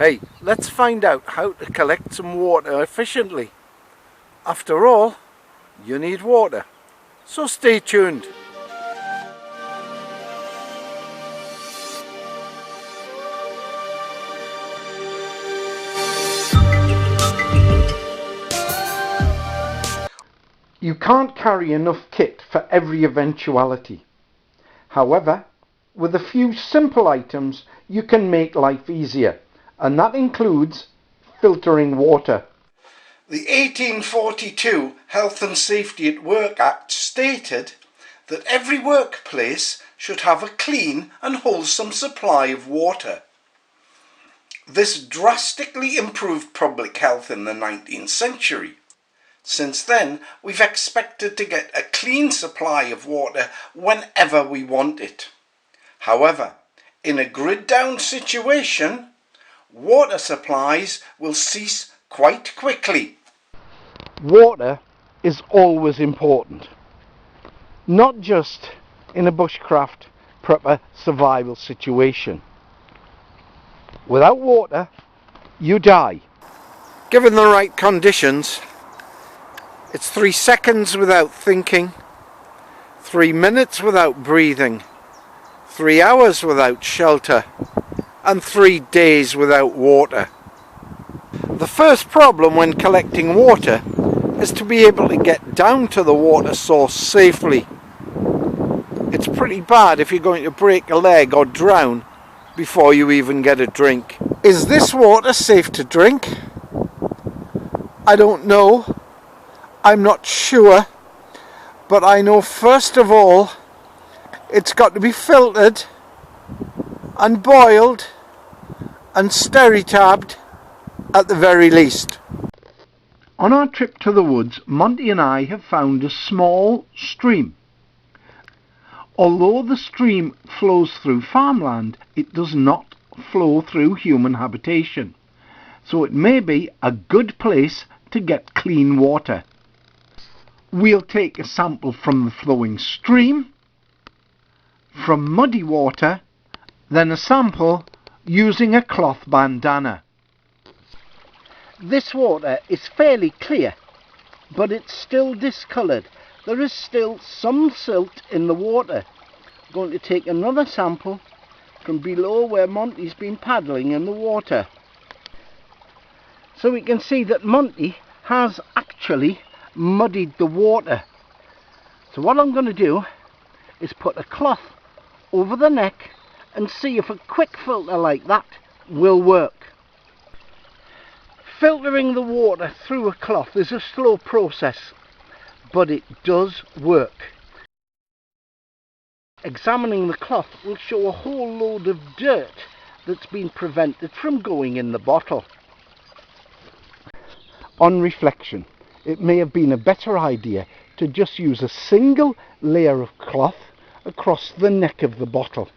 Hey, let's find out how to collect some water efficiently. After all, you need water, so stay tuned. You can't carry enough kit for every eventuality. However, with a few simple items you can make life easier, and that includes filtering water. The 1842 Health and Safety at Work Act stated that every workplace should have a clean and wholesome supply of water. This drastically improved public health in the 19th century. Since then, we've expected to get a clean supply of water whenever we want it. However, in a grid-down situation, water supplies will cease quite quickly. Water is always important, not just in a bushcraft proper survival situation. Without water, you die. Given the right conditions, it's 3 seconds without thinking, 3 minutes without breathing, 3 hours without shelter, and 3 days without water. The first problem when collecting water is to be able to get down to the water source safely. It's pretty bad if you're going to break a leg or drown before you even get a drink. Is this water safe to drink? I don't know. I'm not sure. But I know first of all it's got to be filtered and boiled and stereotyped at the very least. On our trip to the woods, Monty and I have found a small stream. Although the stream flows through farmland, it does not flow through human habitation. So it may be a good place to get clean water. We'll take a sample from the flowing stream, from muddy water, then a sample using a cloth bandana. This water is fairly clear, but it's still discoloured. There is still some silt in the water. I'm going to take another sample from below where Monty's been paddling in the water. So we can see that Monty has actually muddied the water. So what I'm going to do is put a cloth over the neck and see if a quick filter like that will work. Filtering the water through a cloth is a slow process, but it does work. Examining the cloth will show a whole load of dirt that's been prevented from going in the bottle. On reflection, it may have been a better idea to just use a single layer of cloth across the neck of the bottle.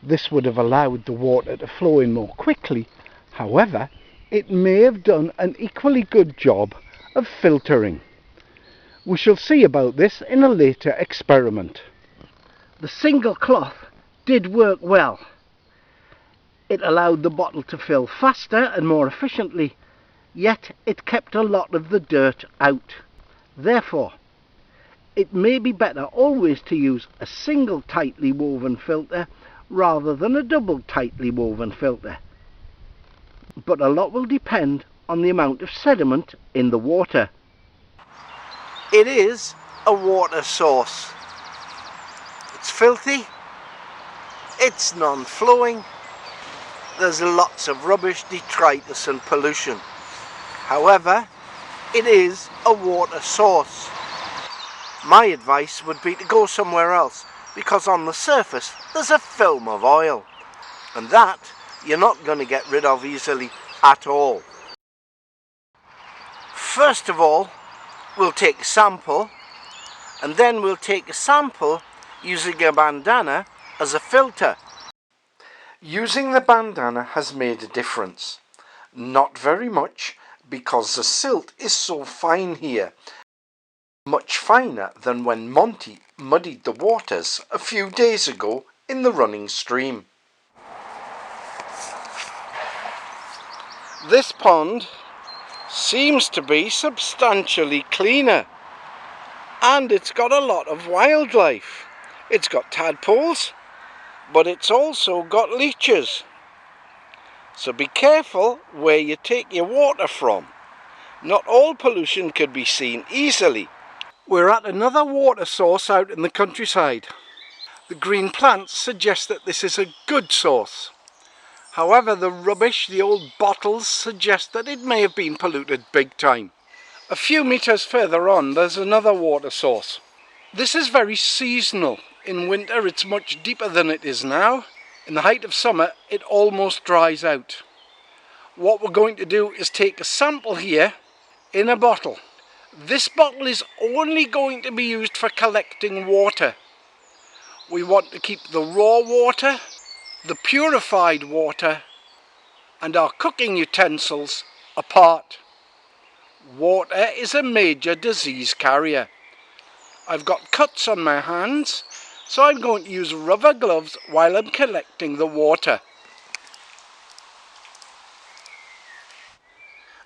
This would have allowed the water to flow in more quickly. However, it may have done an equally good job of filtering. We shall see about this in a later experiment. The single cloth did work well. It allowed the bottle to fill faster and more efficiently, yet it kept a lot of the dirt out. Therefore, it may be better always to use a single tightly woven filter rather than a double tightly woven filter. But a lot will depend on the amount of sediment in the water. It is a water source. It's filthy, it's non-flowing, there's lots of rubbish, detritus and pollution. However, it is a water source. My advice would be to go somewhere else, because on the surface there's a film of oil, and that you're not going to get rid of easily at all. First of all, we'll take a sample, and then we'll take a sample using a bandana as a filter. Using the bandana has made a difference. Not very much, because the silt is so fine here. Much finer than when Monty muddied the waters a few days ago in the running stream. This pond seems to be substantially cleaner, and it's got a lot of wildlife. It's got tadpoles, but it's also got leeches. So be careful where you take your water from. Not all pollution can be seen easily. We're at another water source out in the countryside. The green plants suggest that this is a good source. However, the rubbish, the old bottles, suggest that it may have been polluted big time. A few meters further on, there's another water source. This is very seasonal. In winter, it's much deeper than it is now. In the height of summer, it almost dries out. What we're going to do is take a sample here in a bottle. This bottle is only going to be used for collecting water. We want to keep the raw water, the purified water, and our cooking utensils apart. Water is a major disease carrier. I've got cuts on my hands, so I'm going to use rubber gloves while I'm collecting the water.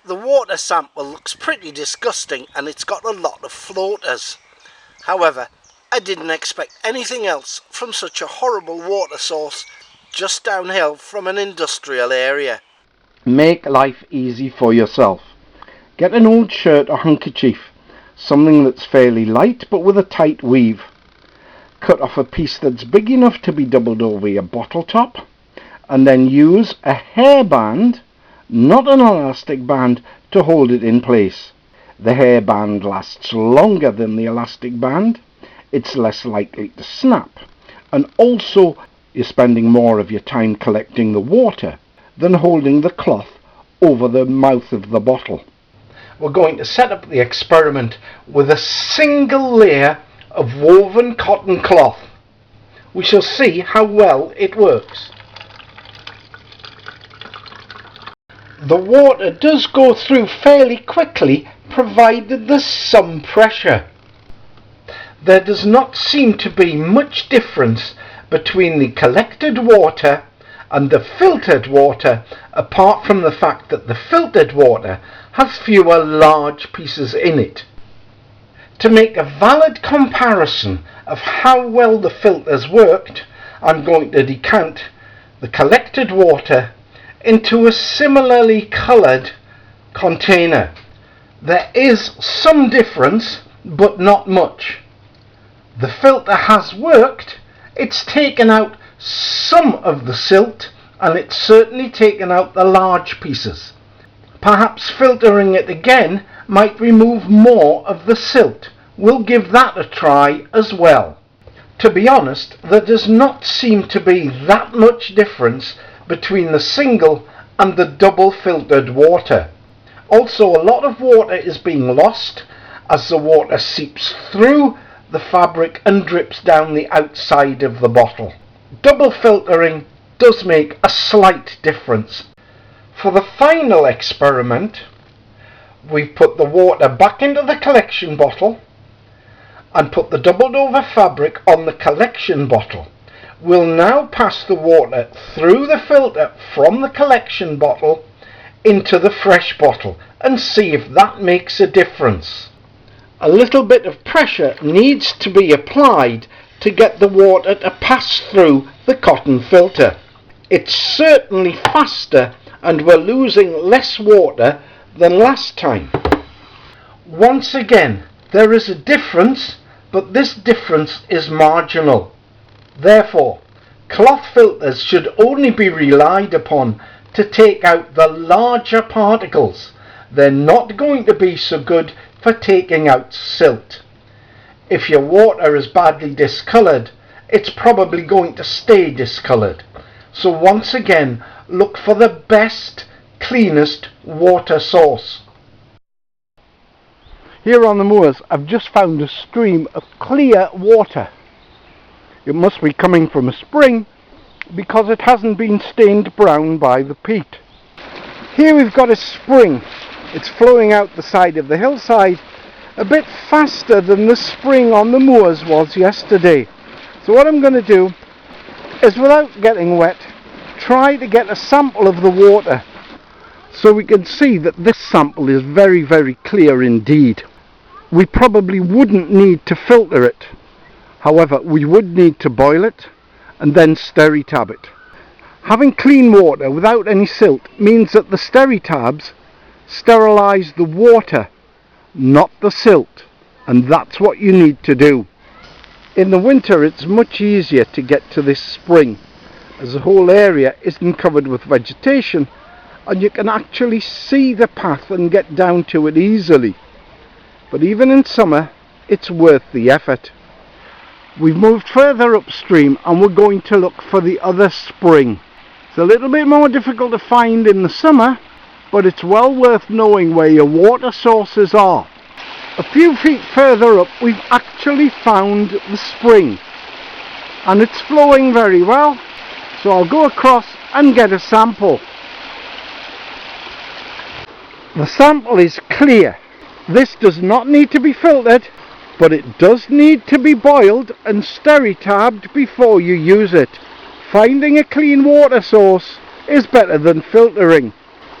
The water sample looks pretty disgusting and it's got a lot of floaters. However, I didn't expect anything else from such a horrible water source just downhill from an industrial area. Make life easy for yourself. Get an old shirt or handkerchief, something that's fairly light but with a tight weave. Cut off a piece that's big enough to be doubled over your bottle top, and then use a hairband, not an elastic band, to hold it in place. The hairband lasts longer than the elastic band, it's less likely to snap, and also you're spending more of your time collecting the water than holding the cloth over the mouth of the bottle. We're going to set up the experiment with a single layer of woven cotton cloth. We shall see how well it works. The water does go through fairly quickly, provided there's some pressure. There does not seem to be much difference between the collected water and the filtered water, apart from the fact that the filtered water has fewer large pieces in it. To make a valid comparison of how well the filters worked, I'm going to decant the collected water into a similarly coloured container. There is some difference, but not much. The filter has worked. It's taken out some of the silt, and it's certainly taken out the large pieces. Perhaps filtering it again might remove more of the silt. We'll give that a try as well. To be honest, there does not seem to be that much difference between the single and the double filtered water. Also, a lot of water is being lost as the water seeps through the fabric and drips down the outside of the bottle. Double filtering does make a slight difference. For the final experiment, we've put the water back into the collection bottle and put the doubled over fabric on the collection bottle. We'll now pass the water through the filter from the collection bottle into the fresh bottle and see if that makes a difference. A little bit of pressure needs to be applied to get the water to pass through the cotton filter. It's certainly faster and we're losing less water than last time. Once again, there is a difference, but this difference is marginal. Therefore, cloth filters should only be relied upon to take out the larger particles. They're not going to be so good for taking out silt. If your water is badly discoloured, it's probably going to stay discoloured. So once again, look for the best, cleanest water source. Here on the moors, I've just found a stream of clear water. It must be coming from a spring because it hasn't been stained brown by the peat. Here we've got a spring. It's flowing out the side of the hillside a bit faster than the spring on the moors was yesterday. So what I'm going to do is, without getting wet, try to get a sample of the water. So we can see that this sample is very, very clear indeed. We probably wouldn't need to filter it. However, we would need to boil it and then Steritab it. Having clean water without any silt means that the Steritabs sterilise the water, not the silt, and that's what you need to do. In the winter it's much easier to get to this spring, as the whole area isn't covered with vegetation and you can actually see the path and get down to it easily. But even in summer it's worth the effort. We've moved further upstream and we're going to look for the other spring. It's a little bit more difficult to find in the summer, but it's well worth knowing where your water sources are. A few feet further up we've actually found the spring and it's flowing very well, so I'll go across and get a sample. The sample is clear. This does not need to be filtered, but it does need to be boiled and Steritabbed before you use it. Finding a clean water source is better than filtering,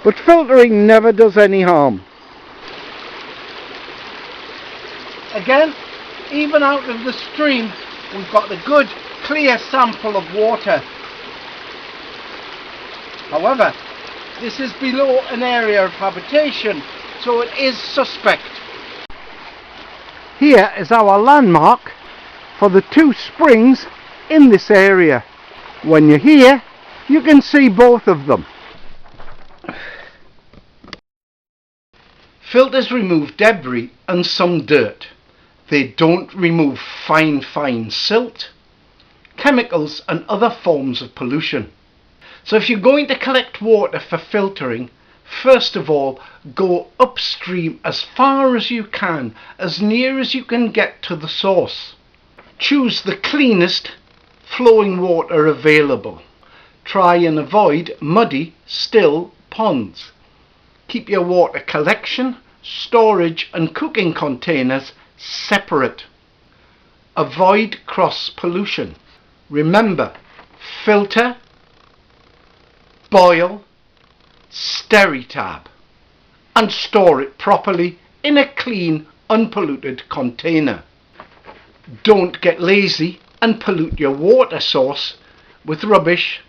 but filtering never does any harm. Again, even out of the stream, we've got a good clear sample of water. However, this is below an area of habitation, so it is suspect. Here is our landmark for the two springs in this area. When you're here, you can see both of them. Filters remove debris and some dirt. They don't remove fine silt, chemicals and other forms of pollution. So if you're going to collect water for filtering, first of all, go upstream as far as you can, as near as you can get to the source. Choose the cleanest flowing water available. Try and avoid muddy, still ponds. Keep your water collection, storage and cooking containers separate. Avoid cross pollution. Remember, filter, boil, Steritab, and store it properly in a clean, unpolluted container. Don't get lazy and pollute your water source with rubbish.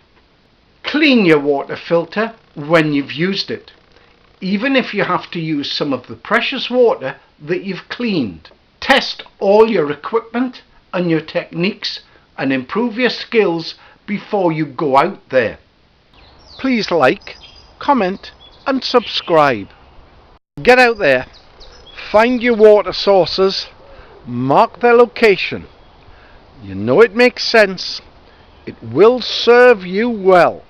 Clean your water filter when you've used it, even if you have to use some of the precious water that you've cleaned. Test all your equipment and your techniques and improve your skills before you go out there. Please like, comment and subscribe. Get out there, find your water sources, mark their location. You know it makes sense. It will serve you well.